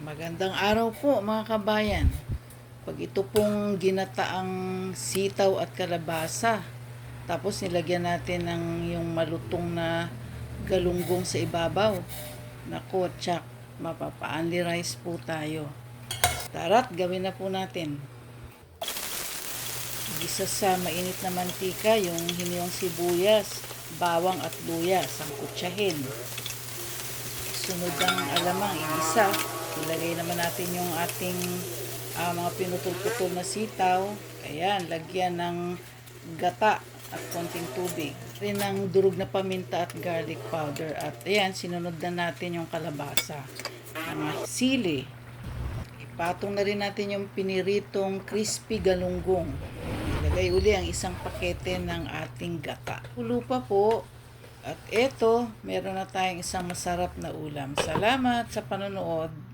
Magandang araw po mga kabayan. Pag ito pong ginataang sitaw at kalabasa, tapos nilagyan natin ng yung malutong na galunggong sa ibabaw. Naku, tsak, mapapa-only rice po tayo. Tara't gawin na po natin. Gisa sa mainit na mantika yung hiniwang sibuyas, bawang at luya, sangkutsahin. Sunod ang alamang igisa. Ilagay naman natin yung ating mga pinutol-putol na sitaw. Ayan, lagyan ng gata at konting tubig. Rin ng durog na paminta at garlic powder. At ayan, sinunod na natin yung kalabasa. Mga sili. Ipatong na rin natin yung piniritong crispy galunggong. Ilagay uli ang isang pakete ng ating gata. Kulo pa po. At eto, meron na tayong isang masarap na ulam. Salamat sa panonood.